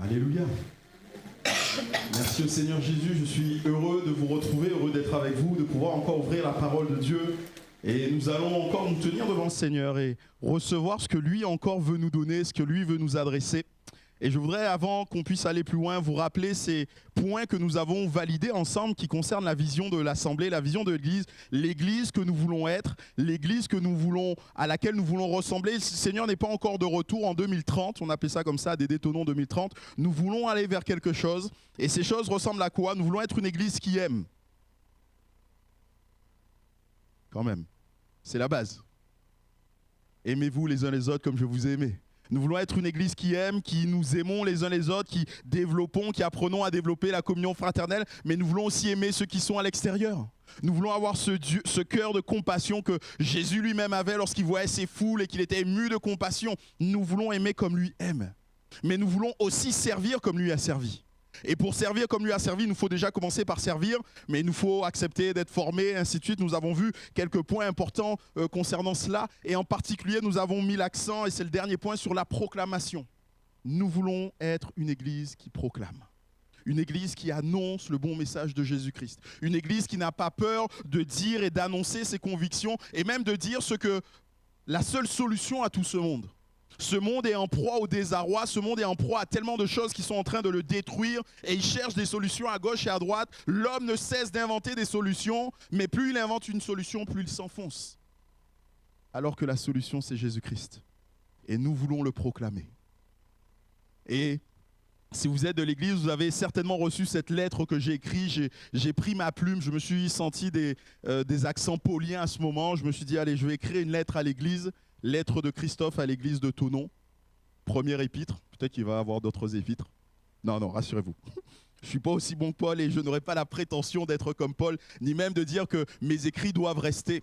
Alléluia. Merci au Seigneur Jésus, je suis heureux de vous retrouver, heureux d'être avec vous, de pouvoir encore ouvrir la parole de Dieu. Et nous allons encore nous tenir devant le Seigneur et recevoir ce que lui encore veut nous donner, ce que lui veut nous adresser. Et je voudrais, avant qu'on puisse aller plus loin, vous rappeler ces points que nous avons validés ensemble qui concernent la vision de l'Assemblée, la vision de l'Église que nous voulons être, l'Église que nous voulons, à laquelle nous voulons ressembler. Le Seigneur n'est pas encore de retour en 2030, on appelle ça comme ça, des détonons 2030. Nous voulons aller vers quelque chose. Et ces choses ressemblent à quoi? Nous voulons être une Église qui aime. Quand même, c'est la base. Aimez-vous les uns les autres comme je vous ai aimé. Nous voulons être une église qui aime, qui nous aimons les uns les autres, qui développons, qui apprenons à développer la communion fraternelle, mais nous voulons aussi aimer ceux qui sont à l'extérieur. Nous voulons avoir ce cœur de compassion que Jésus lui-même avait lorsqu'il voyait ces foules et qu'il était ému de compassion. Nous voulons aimer comme lui aime, mais nous voulons aussi servir comme lui a servi. Et pour servir comme lui a servi, il nous faut déjà commencer par servir, mais il nous faut accepter d'être formé, ainsi de suite. Nous avons vu quelques points importants concernant cela, et en particulier, nous avons mis l'accent, et c'est le dernier point, sur la proclamation. Nous voulons être une église qui proclame. Une église qui annonce le bon message de Jésus-Christ. Une église qui n'a pas peur de dire et d'annoncer ses convictions, et même de dire ce que la seule solution à tout ce monde. Ce monde est en proie au désarroi, ce monde est en proie à tellement de choses qui sont en train de le détruire et il cherche des solutions à gauche et à droite. L'homme ne cesse d'inventer des solutions, mais plus il invente une solution, plus il s'enfonce. Alors que la solution, c'est Jésus-Christ. Et nous voulons le proclamer. Et si vous êtes de l'église, vous avez certainement reçu cette lettre que j'ai écrite. J'ai pris ma plume, je me suis senti des accents poliens à ce moment. Je me suis dit, allez, je vais écrire une lettre à l'église. Lettre de Christophe à l'église de Thonon, première épître, peut-être qu'il va y avoir d'autres épîtres. Non, rassurez-vous. Je ne suis pas aussi bon que Paul et je n'aurai pas la prétention d'être comme Paul, ni même de dire que mes écrits doivent rester.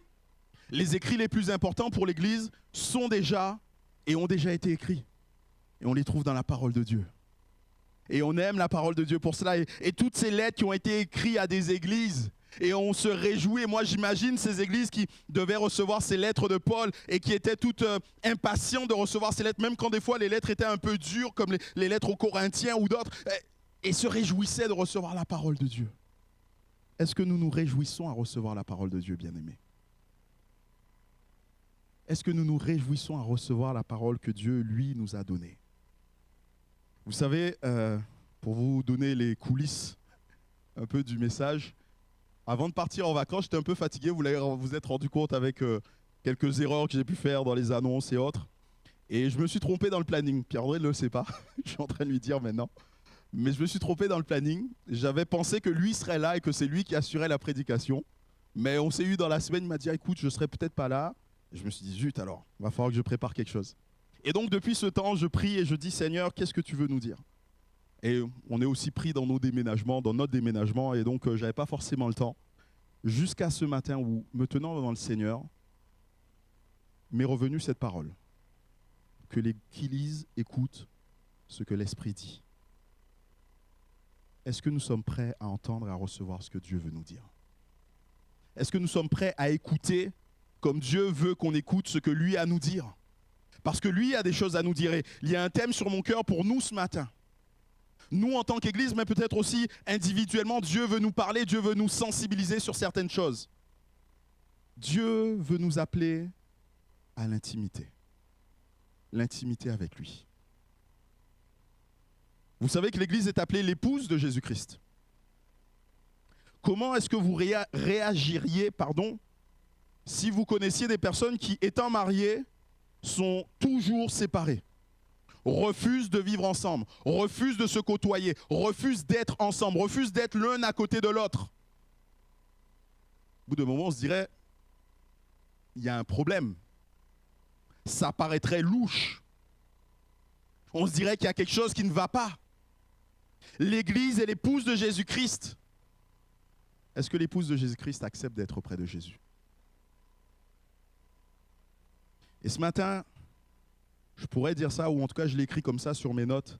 Les écrits les plus importants pour l'église sont déjà et ont déjà été écrits. Et on les trouve dans la parole de Dieu. Et on aime la parole de Dieu pour cela. Et toutes ces lettres qui ont été écrites à des églises, et on se réjouit, et moi j'imagine ces églises qui devaient recevoir ces lettres de Paul et qui étaient toutes impatientes de recevoir ces lettres, même quand des fois les lettres étaient un peu dures, comme les lettres aux Corinthiens ou d'autres, et se réjouissaient de recevoir la parole de Dieu. Est-ce que nous nous réjouissons à recevoir la parole de Dieu, bien-aimés? Est-ce que nous nous réjouissons à recevoir la parole que Dieu, lui, nous a donnée? Vous savez, pour vous donner les coulisses un peu du message, avant de partir en vacances, j'étais un peu fatigué, vous êtes rendu compte avec quelques erreurs que j'ai pu faire dans les annonces et autres. Et je me suis trompé dans le planning. Pierre-André ne le sait pas, je suis en train de lui dire maintenant. Mais je me suis trompé dans le planning. J'avais pensé que lui serait là et que c'est lui qui assurait la prédication. Mais on s'est eu dans la semaine, il m'a dit, écoute, je ne serai peut-être pas là. Et je me suis dit, zut alors, il va falloir que je prépare quelque chose. Et donc depuis ce temps, je prie et je dis, Seigneur, qu'est-ce que tu veux nous dire? Et on est aussi pris dans nos déménagements, dans notre déménagement, et donc j'avais pas forcément le temps. Jusqu'à ce matin où, me tenant devant le Seigneur, m'est revenue cette parole. Que les qui lisent écoutent ce que l'Esprit dit. Est-ce que nous sommes prêts à entendre et à recevoir ce que Dieu veut nous dire? Est-ce que nous sommes prêts à écouter comme Dieu veut qu'on écoute ce que lui a à nous dire? Parce que lui a des choses à nous dire. Et il y a un thème sur mon cœur pour nous ce matin. Nous, en tant qu'Église, mais peut-être aussi individuellement, Dieu veut nous parler, Dieu veut nous sensibiliser sur certaines choses. Dieu veut nous appeler à l'intimité. L'intimité avec lui. Vous savez que l'Église est appelée l'épouse de Jésus-Christ. Comment est-ce que vous réagiriez, si vous connaissiez des personnes qui, étant mariées, sont toujours séparées? Refusent de vivre ensemble, refusent de se côtoyer, refusent d'être ensemble, refusent d'être l'un à côté de l'autre. Au bout d'un moment, on se dirait, il y a un problème. Ça paraîtrait louche. On se dirait qu'il y a quelque chose qui ne va pas. L'Église est l'épouse de Jésus-Christ. Est-ce que l'épouse de Jésus-Christ accepte d'être auprès de Jésus? Et ce matin, je pourrais dire ça, ou en tout cas je l'écris comme ça sur mes notes,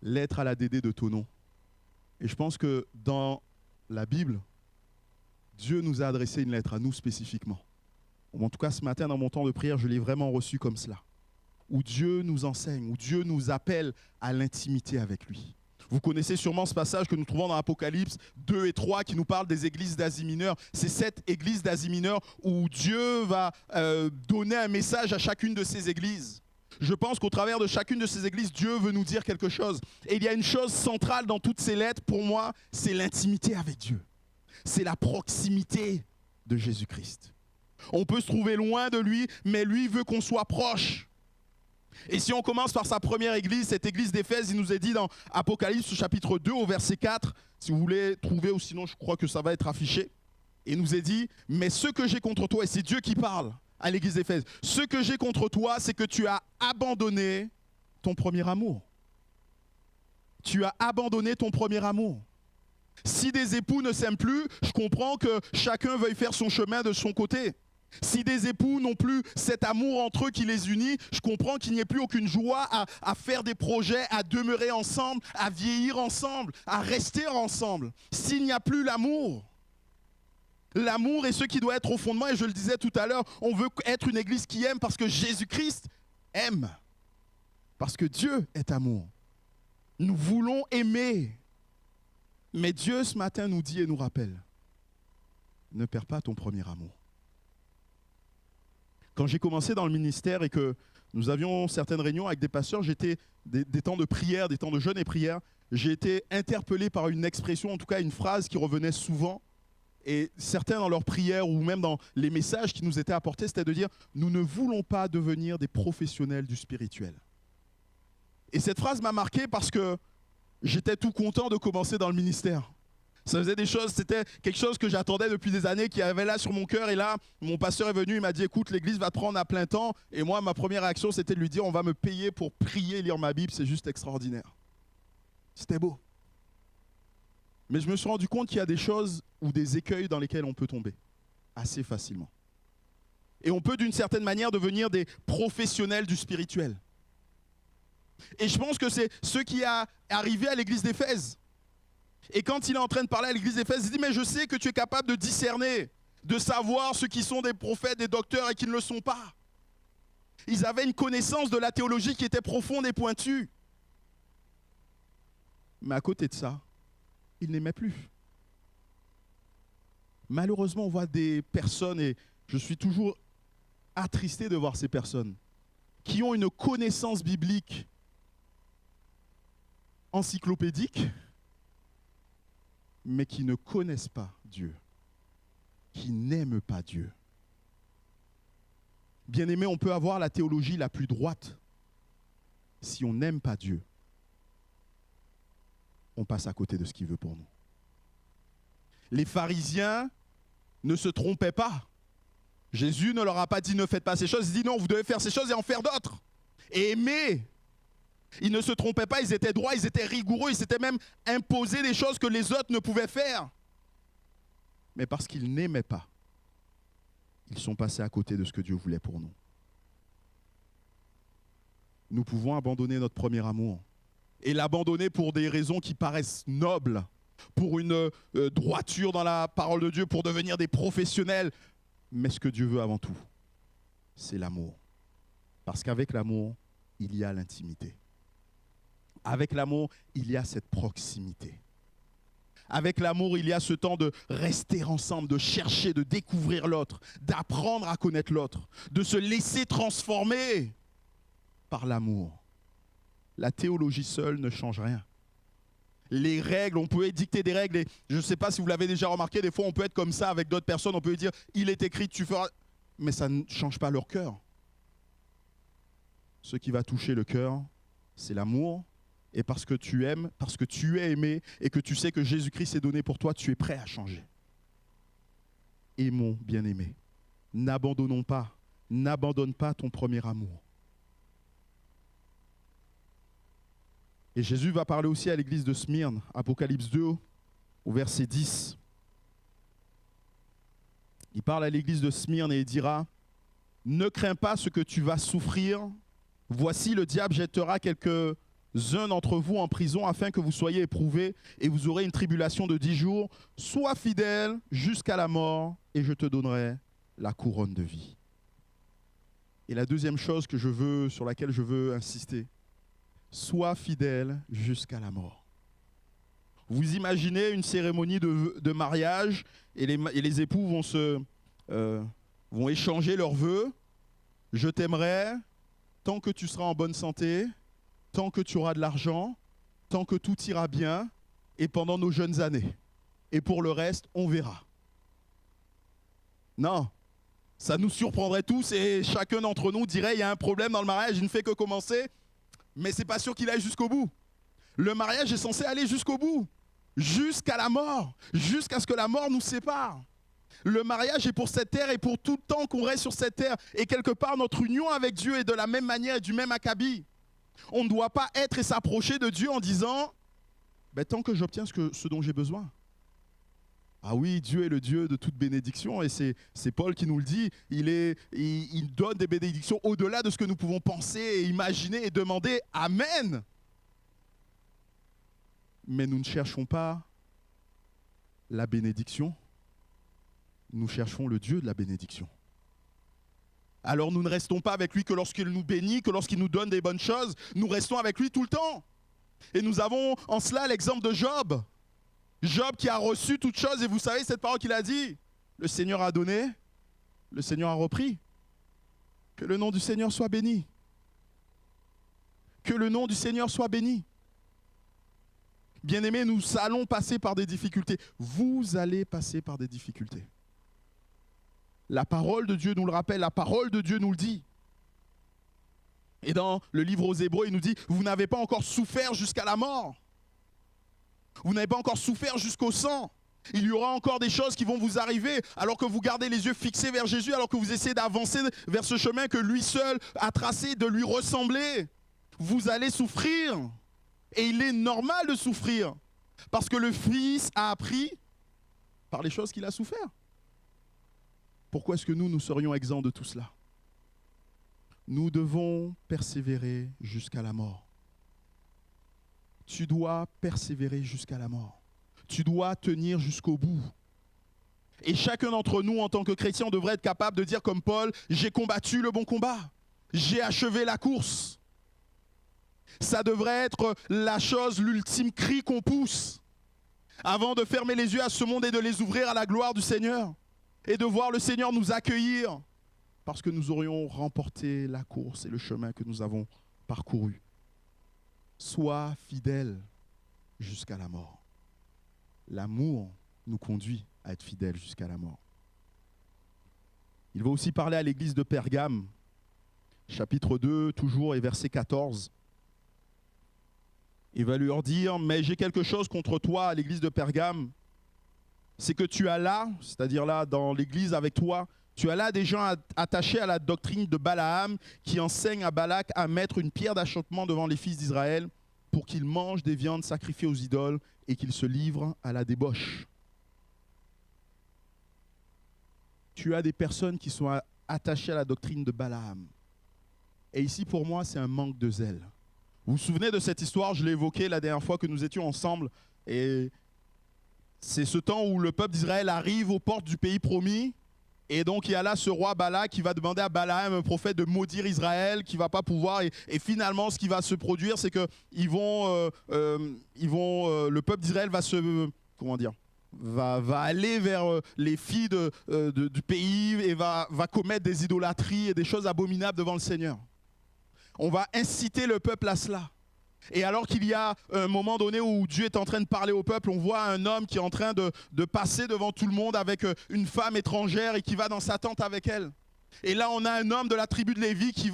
lettre à la Dédé de Thonon. Et je pense que dans la Bible, Dieu nous a adressé une lettre à nous spécifiquement. En tout cas ce matin dans mon temps de prière, je l'ai vraiment reçu comme cela. où Dieu nous enseigne, où Dieu nous appelle à l'intimité avec lui. Vous connaissez sûrement ce passage que nous trouvons dans Apocalypse 2 et 3 qui nous parle des églises d'Asie mineure. C'est cette église d'Asie mineure où Dieu va donner un message à chacune de ces églises. Je pense qu'au travers de chacune de ces églises, Dieu veut nous dire quelque chose. Et il y a une chose centrale dans toutes ces lettres, pour moi, c'est l'intimité avec Dieu. C'est la proximité de Jésus-Christ. On peut se trouver loin de lui, mais lui veut qu'on soit proche. Et si on commence par sa première église, cette église d'Éphèse, il nous est dit dans Apocalypse chapitre 2 au verset 4, si vous voulez trouver ou sinon je crois que ça va être affiché, il nous est dit, mais ce que j'ai contre toi, et c'est Dieu qui parle à l'église d'Éphèse, ce que j'ai contre toi, c'est que tu as abandonné ton premier amour. Tu as abandonné ton premier amour. Si des époux ne s'aiment plus, je comprends que chacun veuille faire son chemin de son côté. Si des époux n'ont plus cet amour entre eux qui les unit, je comprends qu'il n'y ait plus aucune joie à faire des projets, à demeurer ensemble, à vieillir ensemble, à rester ensemble. S'il n'y a plus l'amour, l'amour est ce qui doit être au fondement, et je le disais tout à l'heure, on veut être une église qui aime parce que Jésus-Christ aime, parce que Dieu est amour. Nous voulons aimer, mais Dieu ce matin nous dit et nous rappelle, ne perds pas ton premier amour. Quand j'ai commencé dans le ministère et que nous avions certaines réunions avec des pasteurs, j'étais des temps de prière, des temps de jeûne et prière, j'ai été interpellé par une expression, en tout cas une phrase qui revenait souvent. Et certains dans leurs prières ou même dans les messages qui nous étaient apportés, c'était de dire « Nous ne voulons pas devenir des professionnels du spirituel ». Et cette phrase m'a marqué parce que j'étais tout content de commencer dans le ministère. Ça faisait des choses, c'était quelque chose que j'attendais depuis des années, qui avait là sur mon cœur. Et là, mon pasteur est venu, il m'a dit, écoute, l'église va te prendre à plein temps. Et moi, ma première réaction, c'était de lui dire, on va me payer pour prier et lire ma Bible. C'est juste extraordinaire. C'était beau. Mais je me suis rendu compte qu'il y a des choses ou des écueils dans lesquels on peut tomber assez facilement. Et on peut d'une certaine manière devenir des professionnels du spirituel. Et je pense que c'est ce qui est arrivé à l'église d'Éphèse. Et quand il est en train de parler à l'église d'Éphèse, il dit, mais je sais que tu es capable de discerner, de savoir ceux qui sont des prophètes, des docteurs et qui ne le sont pas. Ils avaient une connaissance de la théologie qui était profonde et pointue. Mais à côté de ça, ils n'aimaient plus. Malheureusement, on voit des personnes, et je suis toujours attristé de voir ces personnes, qui ont une connaissance biblique encyclopédique, mais qui ne connaissent pas Dieu, qui n'aiment pas Dieu. Bien-aimés, on peut avoir la théologie la plus droite. Si on n'aime pas Dieu, on passe à côté de ce qu'il veut pour nous. Les pharisiens ne se trompaient pas. Jésus ne leur a pas dit ne faites pas ces choses, il dit non, vous devez faire ces choses et en faire d'autres. Et aimer. Ils ne se trompaient pas, ils étaient droits, ils étaient rigoureux, ils s'étaient même imposés des choses que les autres ne pouvaient faire. Mais parce qu'ils n'aimaient pas, ils sont passés à côté de ce que Dieu voulait pour nous. Nous pouvons abandonner notre premier amour et l'abandonner pour des raisons qui paraissent nobles, pour une droiture dans la parole de Dieu, pour devenir des professionnels. Mais ce que Dieu veut avant tout, c'est l'amour. Parce qu'avec l'amour, il y a l'intimité. Avec l'amour, il y a cette proximité. Avec l'amour, il y a ce temps de rester ensemble, de chercher, de découvrir l'autre, d'apprendre à connaître l'autre, de se laisser transformer par l'amour. La théologie seule ne change rien. Les règles, on peut édicter des règles, et je ne sais pas si vous l'avez déjà remarqué, des fois on peut être comme ça avec d'autres personnes, on peut dire « il est écrit, tu feras », mais ça ne change pas leur cœur. Ce qui va toucher le cœur, c'est l'amour. Et parce que tu aimes, parce que tu es aimé et que tu sais que Jésus-Christ est donné pour toi, tu es prêt à changer. Aimons, bien-aimés. N'abandonne pas ton premier amour. Et Jésus va parler aussi à l'église de Smyrne, Apocalypse 2, au verset 10. Il parle à l'église de Smyrne et il dira « Ne crains pas ce que tu vas souffrir. Voici, le diable jettera quelques-uns d'entre vous en prison afin que vous soyez éprouvés et vous aurez une tribulation de 10 jours. Sois fidèle jusqu'à la mort et je te donnerai la couronne de vie. » Et la deuxième chose sur laquelle je veux insister, sois fidèle jusqu'à la mort. Vous imaginez une cérémonie de mariage et les époux vont échanger leurs vœux. Je t'aimerai tant que tu seras en bonne santé, tant que tu auras de l'argent, tant que tout ira bien et pendant nos jeunes années. Et pour le reste, on verra. Non, ça nous surprendrait tous et chacun d'entre nous dirait il y a un problème dans le mariage, il ne fait que commencer, mais c'est pas sûr qu'il aille jusqu'au bout. Le mariage est censé aller jusqu'au bout, jusqu'à la mort, jusqu'à ce que la mort nous sépare. Le mariage est pour cette terre et pour tout le temps qu'on reste sur cette terre. Et quelque part, notre union avec Dieu est de la même manière et du même acabit. On ne doit pas être et s'approcher de Dieu en disant tant que j'obtiens ce dont j'ai besoin. Ah oui, Dieu est le Dieu de toute bénédiction et c'est Paul qui nous le dit. Il donne des bénédictions au-delà de ce que nous pouvons penser et imaginer et demander. Amen. Mais nous ne cherchons pas la bénédiction. Nous cherchons le Dieu de la bénédiction. Alors nous ne restons pas avec lui que lorsqu'il nous bénit, que lorsqu'il nous donne des bonnes choses. Nous restons avec lui tout le temps. Et nous avons en cela l'exemple de Job. Job qui a reçu toutes choses, et vous savez cette parole qu'il a dit. Le Seigneur a donné, le Seigneur a repris. Que le nom du Seigneur soit béni. Que le nom du Seigneur soit béni. Bien-aimés, nous allons passer par des difficultés. Vous allez passer par des difficultés. La parole de Dieu nous le rappelle, la parole de Dieu nous le dit. Et dans le livre aux Hébreux, il nous dit, vous n'avez pas encore souffert jusqu'à la mort. Vous n'avez pas encore souffert jusqu'au sang. Il y aura encore des choses qui vont vous arriver alors que vous gardez les yeux fixés vers Jésus, alors que vous essayez d'avancer vers ce chemin que lui seul a tracé, de lui ressembler. Vous allez souffrir. Et il est normal de souffrir. Parce que le Fils a appris par les choses qu'il a souffert. Pourquoi est-ce que nous serions exempts de tout cela? Nous devons persévérer jusqu'à la mort. Tu dois persévérer jusqu'à la mort. Tu dois tenir jusqu'au bout. Et chacun d'entre nous, en tant que chrétien, devrait être capable de dire comme Paul, j'ai combattu le bon combat. J'ai achevé la course. Ça devrait être la chose, l'ultime cri qu'on pousse avant de fermer les yeux à ce monde et de les ouvrir à la gloire du Seigneur. Et de voir le Seigneur nous accueillir parce que nous aurions remporté la course et le chemin que nous avons parcouru. Sois fidèle jusqu'à la mort. L'amour nous conduit à être fidèles jusqu'à la mort. Il va aussi parler à l'église de Pergame, chapitre 2, toujours, et verset 14. Il va leur dire, mais j'ai quelque chose contre toi à l'église de Pergame. C'est que tu as là, c'est-à-dire là dans l'église avec toi, tu as là des gens attachés à la doctrine de Balaam qui enseignent à Balak à mettre une pierre d'achoppement devant les fils d'Israël pour qu'ils mangent des viandes sacrifiées aux idoles et qu'ils se livrent à la débauche. Tu as des personnes qui sont attachées à la doctrine de Balaam. Et ici pour moi c'est un manque de zèle. Vous vous souvenez de cette histoire, je l'ai évoquée la dernière fois que nous étions ensemble et c'est ce temps où le peuple d'Israël arrive aux portes du pays promis. Et donc il y a là ce roi Balak qui va demander à Balaam, un prophète, de maudire Israël, qui ne va pas pouvoir. Et finalement, ce qui va se produire, c'est que le peuple d'Israël va aller vers les filles du pays et va commettre des idolâtries et des choses abominables devant le Seigneur. On va inciter le peuple à cela. Et alors qu'il y a un moment donné où Dieu est en train de parler au peuple, on voit un homme qui est en train de passer devant tout le monde avec une femme étrangère et qui va dans sa tente avec elle. Et là, on a un homme de la tribu de Lévi qui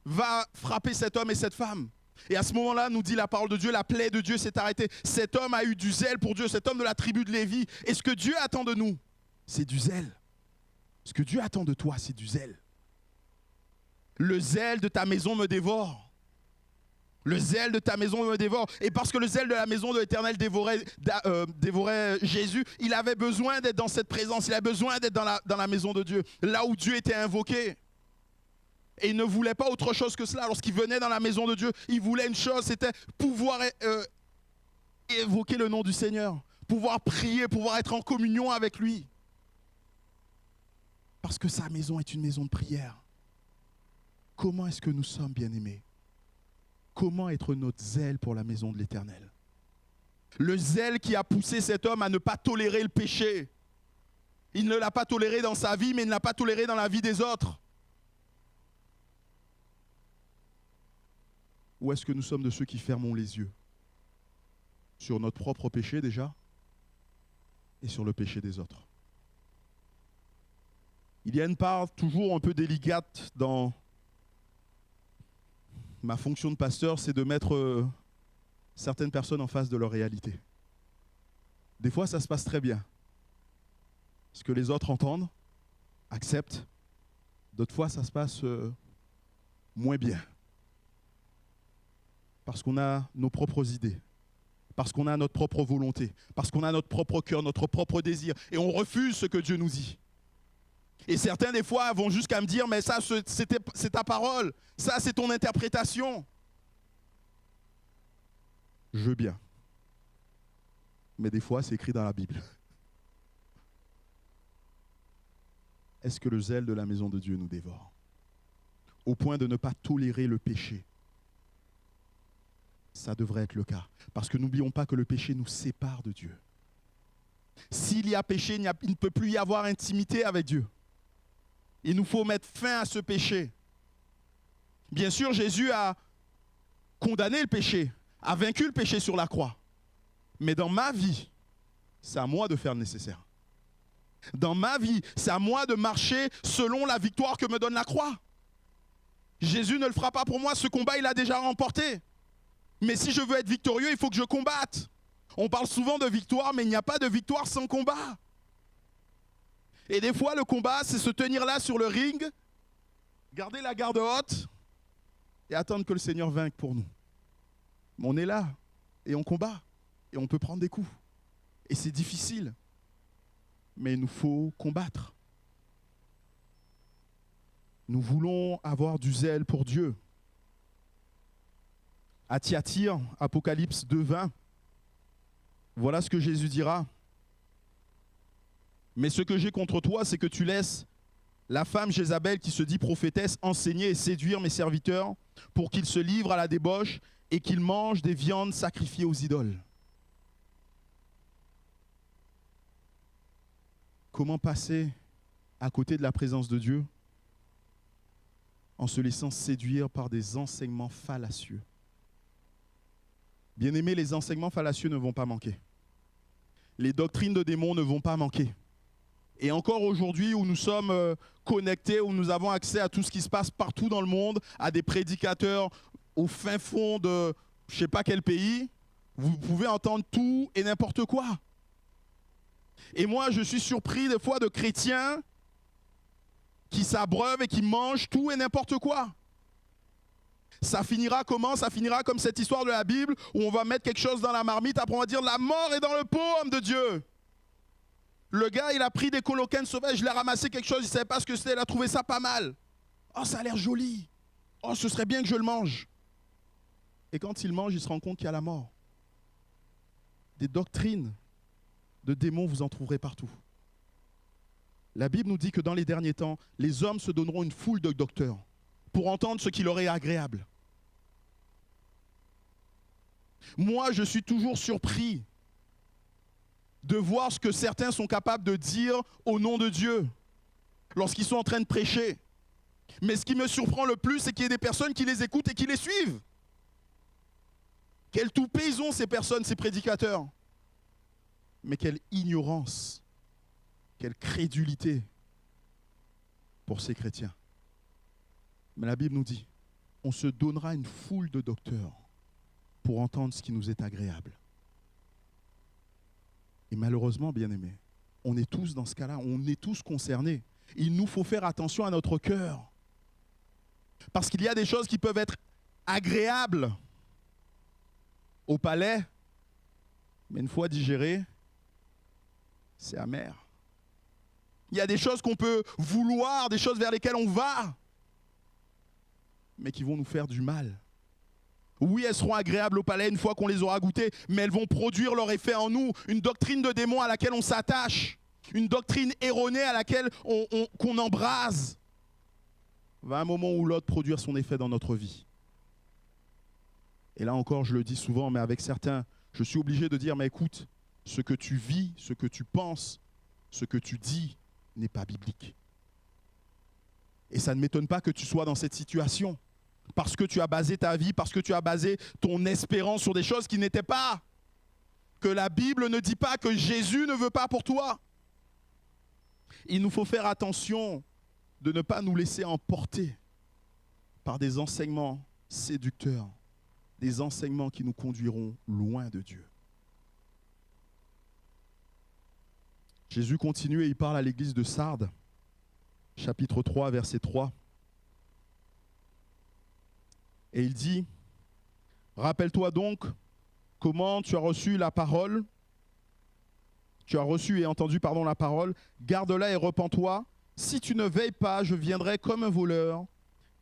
va frapper cet homme et cette femme. Et à ce moment-là, nous dit la parole de Dieu, la plaie de Dieu s'est arrêtée. Cet homme a eu du zèle pour Dieu, cet homme de la tribu de Lévi. Et ce que Dieu attend de nous, c'est du zèle. Ce que Dieu attend de toi, c'est du zèle. Le zèle de ta maison me dévore. Le zèle de ta maison me dévore. Et parce que le zèle de la maison de l'Éternel dévorait Jésus, il avait besoin d'être dans cette présence. Il avait besoin d'être dans la maison de Dieu, là où Dieu était invoqué. Et il ne voulait pas autre chose que cela. Lorsqu'il venait dans la maison de Dieu, il voulait une chose, c'était pouvoir évoquer le nom du Seigneur, pouvoir prier, pouvoir être en communion avec lui. Parce que sa maison est une maison de prière. comment est-ce que nous sommes bien-aimés? Comment être notre zèle pour la maison de l'Éternel? Le zèle qui a poussé cet homme à ne pas tolérer le péché. Il ne l'a pas toléré dans sa vie, mais il ne l'a pas toléré dans la vie des autres. Ou est-ce que nous sommes de ceux qui fermons les yeux sur notre propre péché déjà et sur le péché des autres? Il y a une part toujours un peu délicate dans ma fonction de pasteur, c'est de mettre certaines personnes en face de leur réalité. Des fois, ça se passe très bien. Ce que les autres entendent, acceptent. D'autres fois, ça se passe moins bien. Parce qu'on a nos propres idées, parce qu'on a notre propre volonté, parce qu'on a notre propre cœur, notre propre désir, et on refuse ce que Dieu nous dit. Et certains, des fois, vont jusqu'à me dire, mais ça, c'est ta parole, ça, c'est ton interprétation. Je veux bien. Mais des fois, c'est écrit dans la Bible. Est-ce que le zèle de la maison de Dieu nous dévore? Au point de ne pas tolérer le péché. Ça devrait être le cas. Parce que n'oublions pas que le péché nous sépare de Dieu. S'il y a péché, il ne peut plus y avoir intimité avec Dieu. Il nous faut mettre fin à ce péché. Bien sûr, Jésus a condamné le péché, a vaincu le péché sur la croix. Mais dans ma vie, c'est à moi de faire le nécessaire. Dans ma vie, c'est à moi de marcher selon la victoire que me donne la croix. Jésus ne le fera pas pour moi, ce combat, il l'a déjà remporté. Mais si je veux être victorieux, il faut que je combatte. On parle souvent de victoire, mais il n'y a pas de victoire sans combat. Et des fois, le combat, c'est se tenir là sur le ring, garder la garde haute et attendre que le Seigneur vainque pour nous. Mais on est là et on combat et on peut prendre des coups. Et c'est difficile, mais il nous faut combattre. Nous voulons avoir du zèle pour Dieu. À Thyatire, Apocalypse 2:20, voilà ce que Jésus dira. Mais ce que j'ai contre toi, c'est que tu laisses la femme Jézabel qui se dit prophétesse enseigner et séduire mes serviteurs pour qu'ils se livrent à la débauche et qu'ils mangent des viandes sacrifiées aux idoles. Comment passer à côté de la présence de Dieu en se laissant séduire par des enseignements fallacieux? Bien-aimés, les enseignements fallacieux ne vont pas manquer. Les doctrines de démons ne vont pas manquer. Et encore aujourd'hui où nous sommes connectés, où nous avons accès à tout ce qui se passe partout dans le monde, à des prédicateurs au fin fond de je ne sais pas quel pays, vous pouvez entendre tout et n'importe quoi. Et moi, je suis surpris des fois de chrétiens qui s'abreuvent et qui mangent tout et n'importe quoi. Ça finira comment? Ça finira comme cette histoire de la Bible où on va mettre quelque chose dans la marmite, après on va dire la mort est dans le pot, homme de Dieu. Le gars, il a pris des colocaines sauvages, il a ramassé quelque chose, il ne savait pas ce que c'était, il a trouvé ça pas mal. Oh, ça a l'air joli. Oh, ce serait bien que je le mange. Et quand il mange, il se rend compte qu'il y a la mort. Des doctrines de démons, vous en trouverez partout. La Bible nous dit que dans les derniers temps, les hommes se donneront une foule de docteurs pour entendre ce qui leur est agréable. Moi, je suis toujours surpris de voir ce que certains sont capables de dire au nom de Dieu lorsqu'ils sont en train de prêcher. Mais ce qui me surprend le plus, c'est qu'il y ait des personnes qui les écoutent et qui les suivent. Quelle toupet ils ont ces personnes, ces prédicateurs. Mais quelle ignorance, quelle crédulité pour ces chrétiens. Mais la Bible nous dit, on se donnera une foule de docteurs pour entendre ce qui nous est agréable. Et malheureusement, bien-aimés, on est tous dans ce cas-là, on est tous concernés. Il nous faut faire attention à notre cœur. Parce qu'il y a des choses qui peuvent être agréables au palais, mais une fois digérées, c'est amer. Il y a des choses qu'on peut vouloir, des choses vers lesquelles on va, mais qui vont nous faire du mal. Oui, elles seront agréables au palais une fois qu'on les aura goûtées, mais elles vont produire leur effet en nous. Une doctrine de démon à laquelle on s'attache. Une doctrine erronée à laquelle qu'on embrase. va à un moment ou l'autre produire son effet dans notre vie. Et là encore, je le dis souvent, mais avec certains, je suis obligé de dire, mais écoute, ce que tu vis, ce que tu penses, ce que tu dis n'est pas biblique. Et ça ne m'étonne pas que tu sois dans cette situation. Parce que tu as basé ta vie, parce que tu as basé ton espérance sur des choses qui n'étaient pas. Que la Bible ne dit pas, que Jésus ne veut pas pour toi. Il nous faut faire attention de ne pas nous laisser emporter par des enseignements séducteurs, des enseignements qui nous conduiront loin de Dieu. Jésus continue et il parle à l'église de Sardes, chapitre 3, verset 3. Et il dit, « Rappelle-toi donc comment tu as reçu la parole, tu as reçu et entendu, la parole, garde-la et repens-toi. Si tu ne veilles pas, je viendrai comme un voleur,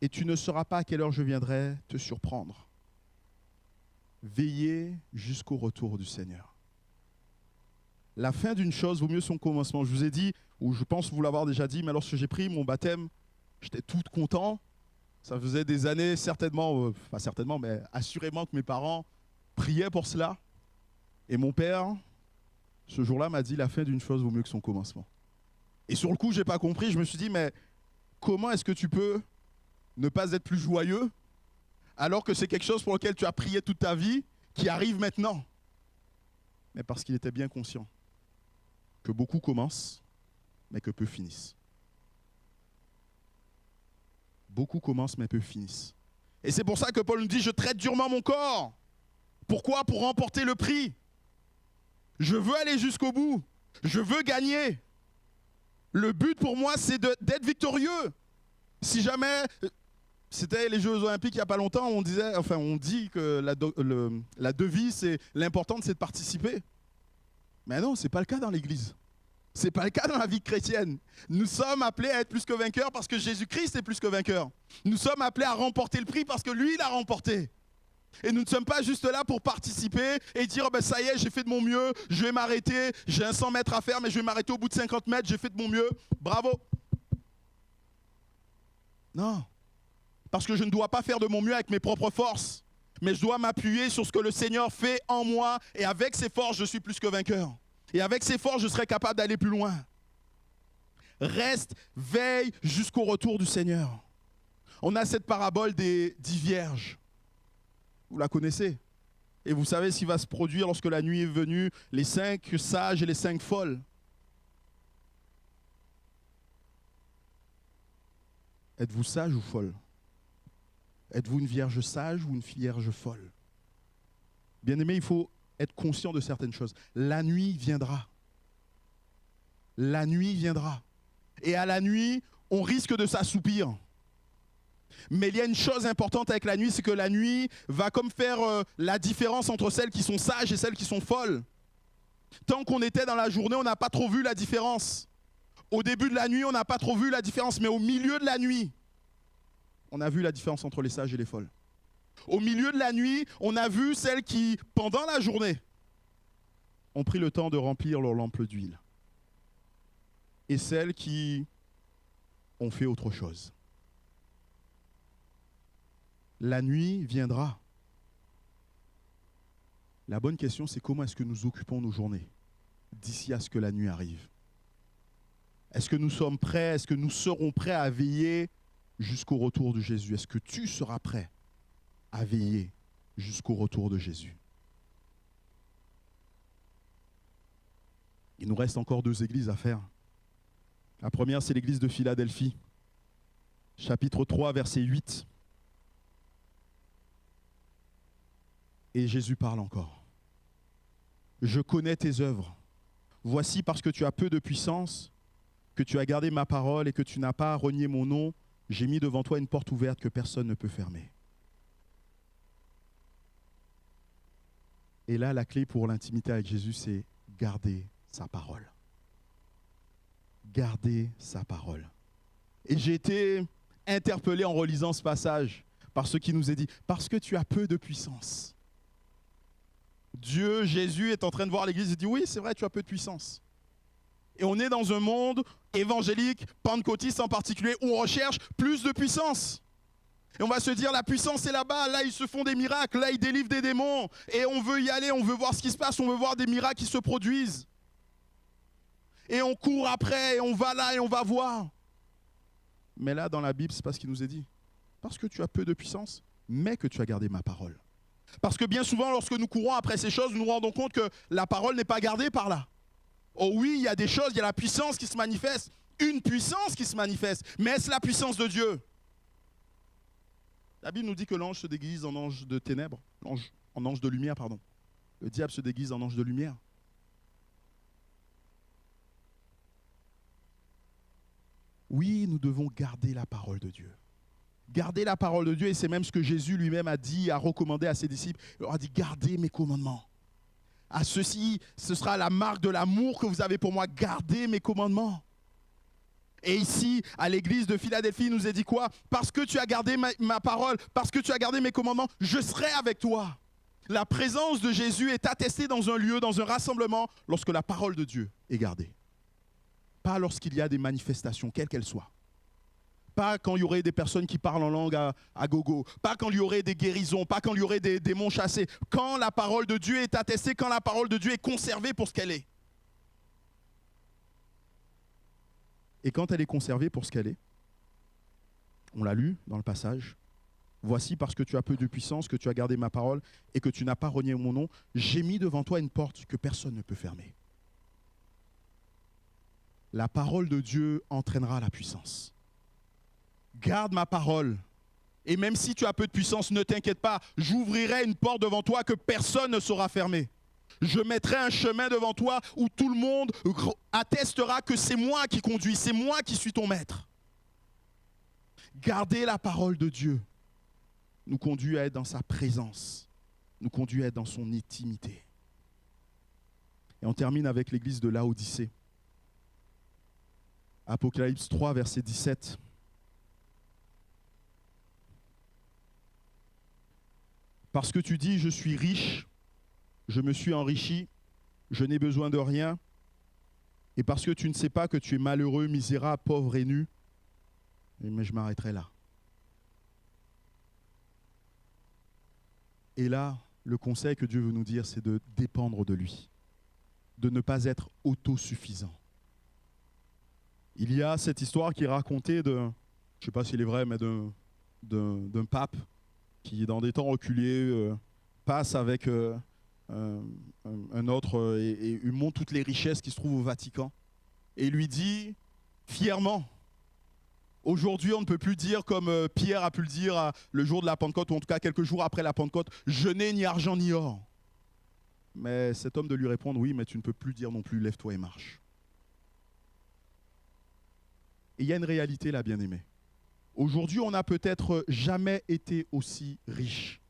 et tu ne sauras pas à quelle heure je viendrai te surprendre. Veillez jusqu'au retour du Seigneur. » La fin d'une chose vaut mieux son commencement. Je vous ai dit, ou je pense vous l'avoir déjà dit, mais lorsque j'ai pris mon baptême, j'étais tout content. Ça faisait des années, certainement, pas certainement, mais assurément que mes parents priaient pour cela. Et mon père, ce jour-là, m'a dit, la fin d'une chose vaut mieux que son commencement. Et sur le coup, je n'ai pas compris. Je me suis dit, mais comment est-ce que tu peux ne pas être plus joyeux alors que c'est quelque chose pour lequel tu as prié toute ta vie qui arrive maintenant? Mais parce qu'il était bien conscient que beaucoup commencent, mais que peu finissent. Beaucoup commencent, mais peu finissent. Et c'est pour ça que Paul nous dit, je traite durement mon corps. Pourquoi? Pour remporter le prix. Je veux aller jusqu'au bout. Je veux gagner. Le but pour moi, c'est d'être victorieux. Si jamais, c'était les Jeux Olympiques il n'y a pas longtemps, on dit que la devise, c'est l'important, c'est de participer. Mais non, ce n'est pas le cas dans l'Église. Ce n'est pas le cas dans la vie chrétienne. Nous sommes appelés à être plus que vainqueurs parce que Jésus-Christ est plus que vainqueur. Nous sommes appelés à remporter le prix parce que lui, il a remporté. Et nous ne sommes pas juste là pour participer et dire oh ben ça y est, j'ai fait de mon mieux, je vais m'arrêter, j'ai un 100 mètres à faire, mais je vais m'arrêter au bout de 50 mètres, j'ai fait de mon mieux, bravo. Non, parce que je ne dois pas faire de mon mieux avec mes propres forces, mais je dois m'appuyer sur ce que le Seigneur fait en moi et avec ses forces, je suis plus que vainqueur. Et avec ses forces, je serai capable d'aller plus loin. Reste, veille jusqu'au retour du Seigneur. On a cette parabole des 10 vierges. Vous la connaissez. Et vous savez ce qui va se produire lorsque la nuit est venue, les 5 sages et les 5 folles. Êtes-vous sage ou folle? Êtes-vous une vierge sage ou une vierge folle? Bien-aimé, il faut être conscient de certaines choses. La nuit viendra. La nuit viendra. Et à la nuit, on risque de s'assoupir. Mais il y a une chose importante avec la nuit, c'est que la nuit va comme faire la différence entre celles qui sont sages et celles qui sont folles. Tant qu'on était dans la journée, on n'a pas trop vu la différence. Au début de la nuit, on n'a pas trop vu la différence, mais au milieu de la nuit, on a vu la différence entre les sages et les folles. Au milieu de la nuit, on a vu celles qui, pendant la journée, ont pris le temps de remplir leur lampe d'huile. Et celles qui ont fait autre chose. La nuit viendra. La bonne question, c'est comment est-ce que nous occupons nos journées d'ici à ce que la nuit arrive? Est-ce que nous sommes prêts? Est-ce que nous serons prêts à veiller jusqu'au retour de Jésus? Est-ce que tu seras prêt à veiller jusqu'au retour de Jésus? Il nous reste encore 2 églises à faire. La première, c'est l'église de Philadelphie, chapitre 3, verset 8. Et Jésus parle encore. Je connais tes œuvres. Voici parce que tu as peu de puissance, que tu as gardé ma parole et que tu n'as pas renié mon nom, j'ai mis devant toi une porte ouverte que personne ne peut fermer. Et là, la clé pour l'intimité avec Jésus, c'est garder sa parole. Garder sa parole. Et j'ai été interpellé en relisant ce passage par ce qui nous est dit, parce que tu as peu de puissance. Dieu, Jésus est en train de voir l'église et dit, oui, c'est vrai, tu as peu de puissance. Et on est dans un monde évangélique, pentecôtiste en particulier, où on recherche plus de puissance. Et on va se dire, la puissance est là-bas, là ils se font des miracles, là ils délivrent des démons. Et on veut y aller, on veut voir ce qui se passe, on veut voir des miracles qui se produisent. Et on court après, et on va là, et on va voir. Mais là, dans la Bible, c'est pas ce qui nous est dit. Parce que tu as peu de puissance, mais que tu as gardé ma parole. Parce que bien souvent, lorsque nous courons après ces choses, nous nous rendons compte que la parole n'est pas gardée par là. Oh oui, il y a des choses, il y a la puissance qui se manifeste, une puissance qui se manifeste, mais est-ce la puissance de Dieu? La Bible nous dit que l'ange se déguise en ange de ténèbres, en ange de lumière, pardon. Le diable se déguise en ange de lumière. Oui, nous devons garder la parole de Dieu. Garder la parole de Dieu, et c'est même ce que Jésus lui-même a dit, a recommandé à ses disciples. Il leur a dit, gardez mes commandements. À ceci, ce sera la marque de l'amour que vous avez pour moi, gardez mes commandements. Et ici, à l'église de Philadelphie, il nous est dit quoi? Parce que tu as gardé ma parole, parce que tu as gardé mes commandements, je serai avec toi. La présence de Jésus est attestée dans un lieu, dans un rassemblement, lorsque la parole de Dieu est gardée. Pas lorsqu'il y a des manifestations, quelles qu'elles soient. Pas quand il y aurait des personnes qui parlent en langue à gogo. Pas quand il y aurait des guérisons. Pas quand il y aurait des démons chassés. Quand la parole de Dieu est attestée, quand la parole de Dieu est conservée pour ce qu'elle est. Et quand elle est conservée pour ce qu'elle est, on l'a lu dans le passage, voici parce que tu as peu de puissance, que tu as gardé ma parole et que tu n'as pas renié mon nom, j'ai mis devant toi une porte que personne ne peut fermer. La parole de Dieu entraînera la puissance. Garde ma parole. Et même si tu as peu de puissance, ne t'inquiète pas, j'ouvrirai une porte devant toi que personne ne saura fermer. Je mettrai un chemin devant toi où tout le monde attestera que c'est moi qui conduis, c'est moi qui suis ton maître. Garder la parole de Dieu nous conduit à être dans sa présence, nous conduit à être dans son intimité. Et on termine avec l'église de Laodicée. Apocalypse 3, verset 17. Parce que tu dis, je suis riche, je me suis enrichi, je n'ai besoin de rien. Et parce que tu ne sais pas que tu es malheureux, misérable, pauvre et nu. Mais je m'arrêterai là. Et là, le conseil que Dieu veut nous dire, c'est de dépendre de lui. De ne pas être autosuffisant. Il y a cette histoire qui est racontée je ne sais pas s'il est vrai, mais d'un pape qui, dans des temps reculés, passe avec un autre et lui montre toutes les richesses qui se trouvent au Vatican. Et lui dit fièrement, aujourd'hui on ne peut plus dire comme Pierre a pu le dire le jour de la Pentecôte, ou en tout cas quelques jours après la Pentecôte, je n'ai ni argent ni or. Mais cet homme de lui répondre, oui, mais tu ne peux plus dire non plus, lève-toi et marche. Et il y a une réalité là, bien-aimés. Aujourd'hui, on n'a peut-être jamais été aussi riche.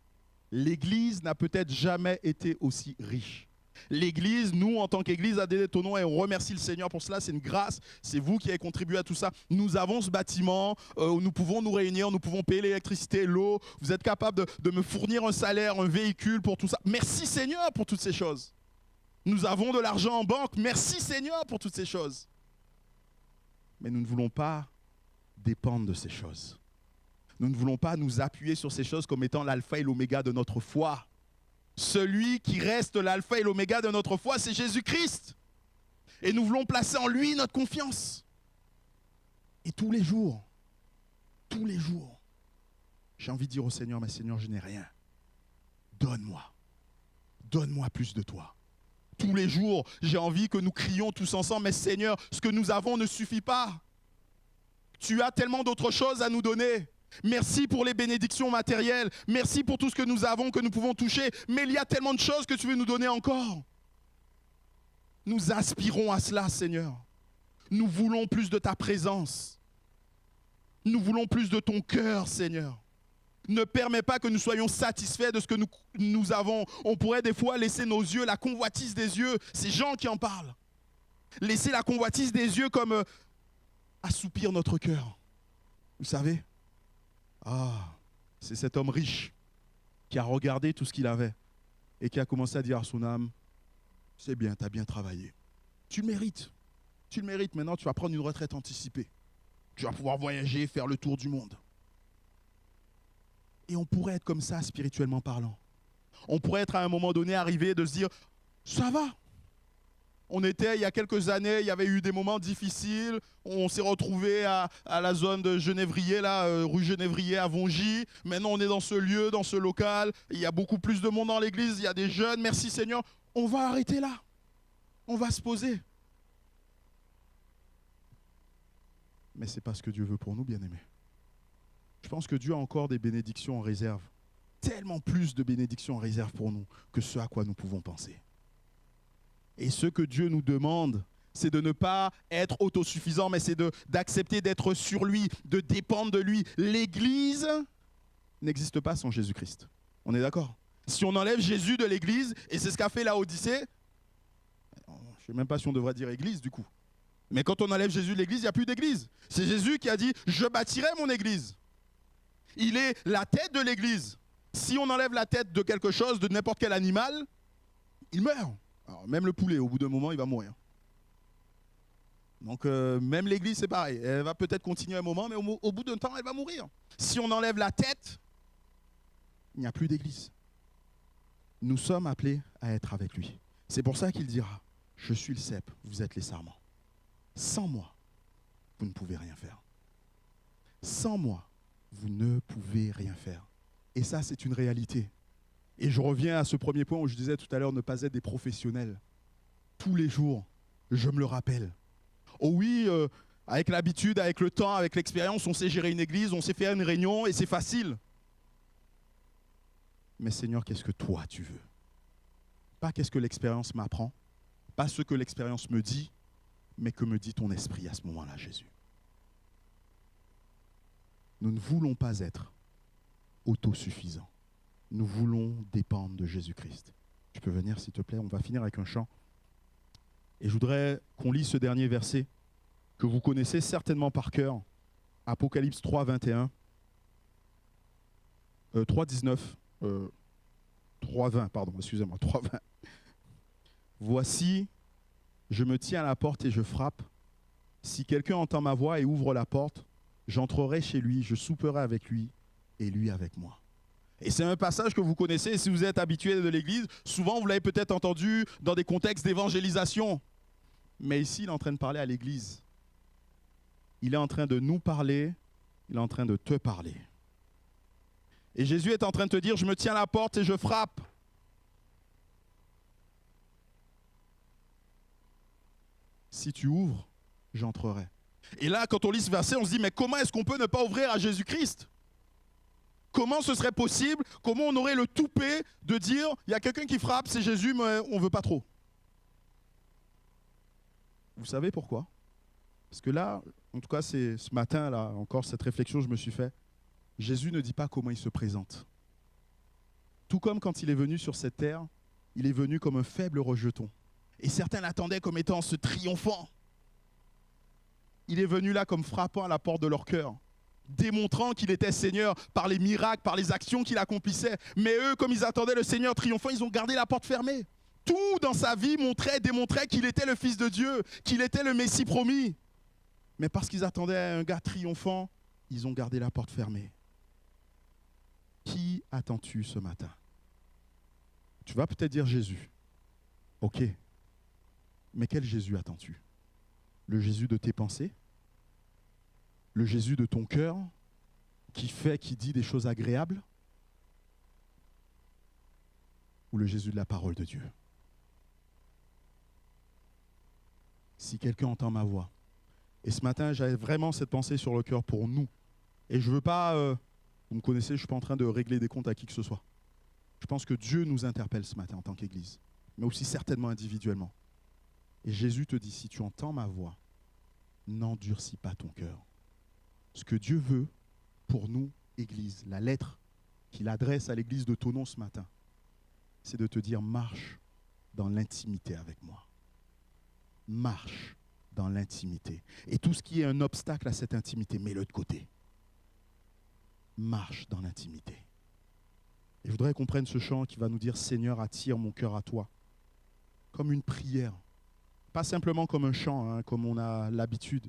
L'Église n'a peut-être jamais été aussi riche. L'Église, nous, en tant qu'Église, a des ton nom et on remercie le Seigneur pour cela. C'est une grâce. C'est vous qui avez contribué à tout ça. Nous avons ce bâtiment où nous pouvons nous réunir, nous pouvons payer l'électricité, l'eau. Vous êtes capable de me fournir un salaire, un véhicule pour tout ça. Merci Seigneur pour toutes ces choses. Nous avons de l'argent en banque. Merci Seigneur pour toutes ces choses. Mais nous ne voulons pas dépendre de ces choses. Nous ne voulons pas nous appuyer sur ces choses comme étant l'alpha et l'oméga de notre foi. Celui qui reste l'alpha et l'oméga de notre foi, c'est Jésus-Christ. Et nous voulons placer en lui notre confiance. Et tous les jours, j'ai envie de dire au Seigneur, mais Seigneur, je n'ai rien. Donne-moi plus de toi. Tous les jours, j'ai envie que nous crions tous ensemble, mais Seigneur, ce que nous avons ne suffit pas. Tu as tellement d'autres choses à nous donner. Merci pour les bénédictions matérielles. Merci pour tout ce que nous avons, que nous pouvons toucher. Mais il y a tellement de choses que tu veux nous donner encore. Nous aspirons à cela, Seigneur. Nous voulons plus de ta présence. Nous voulons plus de ton cœur, Seigneur. Ne permets pas que nous soyons satisfaits de ce que nous avons. On pourrait des fois laisser nos yeux, la convoitise des yeux, ces gens qui en parlent. Laisser la convoitise des yeux comme assoupir notre cœur. Vous savez? C'est cet homme riche qui a regardé tout ce qu'il avait et qui a commencé à dire à son âme, c'est bien, tu as bien travaillé. Tu le mérites. Tu le mérites. Maintenant, tu vas prendre une retraite anticipée. Tu vas pouvoir voyager, faire le tour du monde. Et on pourrait être comme ça, spirituellement parlant. On pourrait être à un moment donné arrivé de se dire, ça va. On était, il y a quelques années, il y avait eu des moments difficiles. On s'est retrouvé à la zone de Genévrier, là, rue Genévrier à Vongy. Maintenant, on est dans ce lieu, dans ce local. Il y a beaucoup plus de monde dans l'église. Il y a des jeunes. Merci Seigneur. On va arrêter là. On va se poser. Mais c'est pas ce que Dieu veut pour nous, bien-aimés. Je pense que Dieu a encore des bénédictions en réserve. Tellement plus de bénédictions en réserve pour nous que ce à quoi nous pouvons penser. Et ce que Dieu nous demande, c'est de ne pas être autosuffisant, mais c'est d'accepter d'être sur lui, de dépendre de lui. L'Église n'existe pas sans Jésus-Christ. On est d'accord? Si on enlève Jésus de l'Église, et c'est ce qu'a fait la Odyssée, je ne sais même pas si on devrait dire Église du coup. Mais quand on enlève Jésus de l'Église, il n'y a plus d'Église. C'est Jésus qui a dit « Je bâtirai mon Église ». Il est la tête de l'Église. Si on enlève la tête de quelque chose, de n'importe quel animal, il meurt. Alors, même le poulet, au bout d'un moment, il va mourir. Donc, même l'Église, c'est pareil. Elle va peut-être continuer un moment, mais au bout d'un temps, elle va mourir. Si on enlève la tête, il n'y a plus d'Église. Nous sommes appelés à être avec lui. C'est pour ça qu'il dira, je suis le cep, vous êtes les sarments. Sans moi, vous ne pouvez rien faire. Sans moi, vous ne pouvez rien faire. Et ça, c'est une réalité. Et je reviens à ce premier point où je disais tout à l'heure, ne pas être des professionnels. Tous les jours, je me le rappelle. Oh oui, avec l'habitude, avec le temps, avec l'expérience, on sait gérer une église, on sait faire une réunion et c'est facile. Mais Seigneur, qu'est-ce que toi tu veux? Pas qu'est-ce que l'expérience m'apprend, pas ce que l'expérience me dit, mais que me dit ton esprit à ce moment-là, Jésus. Nous ne voulons pas être autosuffisants. Nous voulons dépendre de Jésus-Christ. Tu peux venir, s'il te plaît, on va finir avec un chant. Et je voudrais qu'on lise ce dernier verset que vous connaissez certainement par cœur. Apocalypse 3, 21. 3, 19. 3, 20, pardon, excusez-moi, 3, 20. Voici, je me tiens à la porte et je frappe. Si quelqu'un entend ma voix et ouvre la porte, j'entrerai chez lui, je souperai avec lui et lui avec moi. Et c'est un passage que vous connaissez, si vous êtes habitué de l'Église, souvent vous l'avez peut-être entendu dans des contextes d'évangélisation. Mais ici, il est en train de parler à l'Église. Il est en train de nous parler, il est en train de te parler. Et Jésus est en train de te dire, je me tiens à la porte et je frappe. Si tu ouvres, j'entrerai. Et là, quand on lit ce verset, on se dit, mais comment est-ce qu'on peut ne pas ouvrir à Jésus-Christ? Comment ce serait possible? Comment on aurait le toupet de dire, il y a quelqu'un qui frappe, c'est Jésus, mais on ne veut pas trop? Vous savez pourquoi? Parce que là, en tout cas, c'est ce matin, là, encore cette réflexion, je me suis fait. Jésus ne dit pas comment il se présente. Tout comme quand il est venu sur cette terre, il est venu comme un faible rejeton. Et certains l'attendaient comme étant ce triomphant. Il est venu là comme frappant à la porte de leur cœur, démontrant qu'il était Seigneur par les miracles, par les actions qu'il accomplissait. Mais eux, comme ils attendaient le Seigneur triomphant, ils ont gardé la porte fermée. Tout dans sa vie démontrait qu'il était le Fils de Dieu, qu'il était le Messie promis. Mais parce qu'ils attendaient un gars triomphant, ils ont gardé la porte fermée. Qui attends-tu ce matin? Tu vas peut-être dire Jésus. Ok. Mais quel Jésus attends-tu? Le Jésus de tes pensées? Le Jésus de ton cœur qui dit des choses agréables? Ou le Jésus de la parole de Dieu? Si quelqu'un entend ma voix. Et ce matin, j'avais vraiment cette pensée sur le cœur pour nous. Et je ne veux pas, vous me connaissez, je ne suis pas en train de régler des comptes à qui que ce soit. Je pense que Dieu nous interpelle ce matin en tant qu'Église, mais aussi certainement individuellement. Et Jésus te dit, si tu entends ma voix, n'endurcis pas ton cœur. Ce que Dieu veut pour nous, Église, la lettre qu'il adresse à l'Église de Thonon ce matin, c'est de te dire, marche dans l'intimité avec moi. Marche dans l'intimité. Et tout ce qui est un obstacle à cette intimité, mets-le de côté. Marche dans l'intimité. Et je voudrais qu'on prenne ce chant qui va nous dire, Seigneur, attire mon cœur à toi. Comme une prière Pas simplement comme un chant, hein, comme on a l'habitude,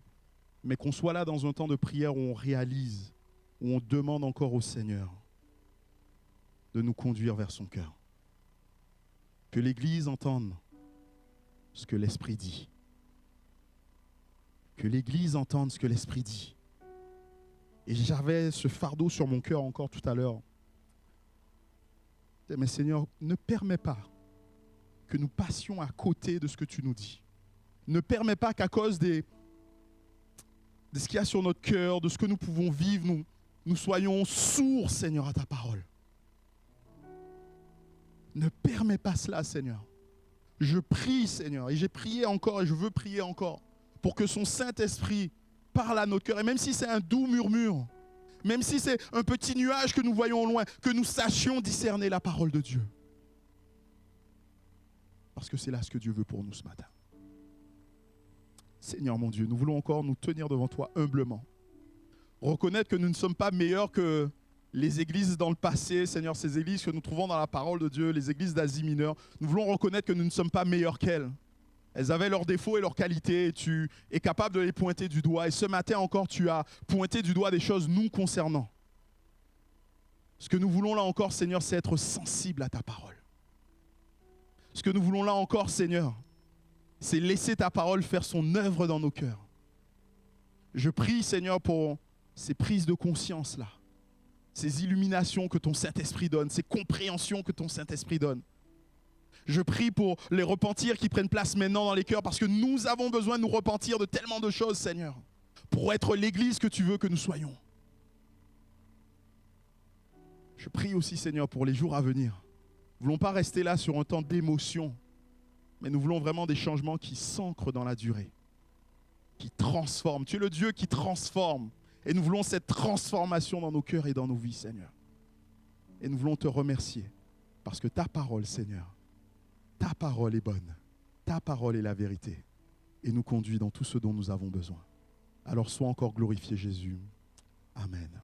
mais qu'on soit là dans un temps de prière où on réalise, où on demande encore au Seigneur de nous conduire vers son cœur. Que l'Église entende ce que l'Esprit dit. Que l'Église entende ce que l'Esprit dit. Et j'avais ce fardeau sur mon cœur encore tout à l'heure. Mais Seigneur, ne permets pas que nous passions à côté de ce que tu nous dis. Ne permets pas qu'à cause de ce qu'il y a sur notre cœur, de ce que nous pouvons vivre, nous soyons sourds, Seigneur, à ta parole. Ne permets pas cela, Seigneur. Je prie, Seigneur, et j'ai prié encore et je veux prier encore pour que son Saint-Esprit parle à notre cœur. Et même si c'est un doux murmure, même si c'est un petit nuage que nous voyons au loin, que nous sachions discerner la parole de Dieu. Parce que c'est là ce que Dieu veut pour nous ce matin. Seigneur mon Dieu, nous voulons encore nous tenir devant toi humblement. Reconnaître que nous ne sommes pas meilleurs que les églises dans le passé, Seigneur, ces églises que nous trouvons dans la parole de Dieu, les églises d'Asie mineure. Nous voulons reconnaître que nous ne sommes pas meilleurs qu'elles. Elles avaient leurs défauts et leurs qualités et tu es capable de les pointer du doigt. Et ce matin encore, tu as pointé du doigt des choses nous concernant. Ce que nous voulons là encore, Seigneur, c'est être sensible à ta parole. Ce que nous voulons là encore, Seigneur, c'est laisser ta parole faire son œuvre dans nos cœurs. Je prie, Seigneur, pour ces prises de conscience-là, ces illuminations que ton Saint-Esprit donne, ces compréhensions que ton Saint-Esprit donne. Je prie pour les repentirs qui prennent place maintenant dans les cœurs parce que nous avons besoin de nous repentir de tellement de choses, Seigneur, pour être l'Église que tu veux que nous soyons. Je prie aussi, Seigneur, pour les jours à venir. Nous ne voulons pas rester là sur un temps d'émotion, mais nous voulons vraiment des changements qui s'ancrent dans la durée, qui transforment. Tu es le Dieu qui transforme. Et nous voulons cette transformation dans nos cœurs et dans nos vies, Seigneur. Et nous voulons te remercier parce que ta parole, Seigneur, ta parole est bonne. Ta parole est la vérité et nous conduit dans tout ce dont nous avons besoin. Alors sois encore glorifié, Jésus. Amen.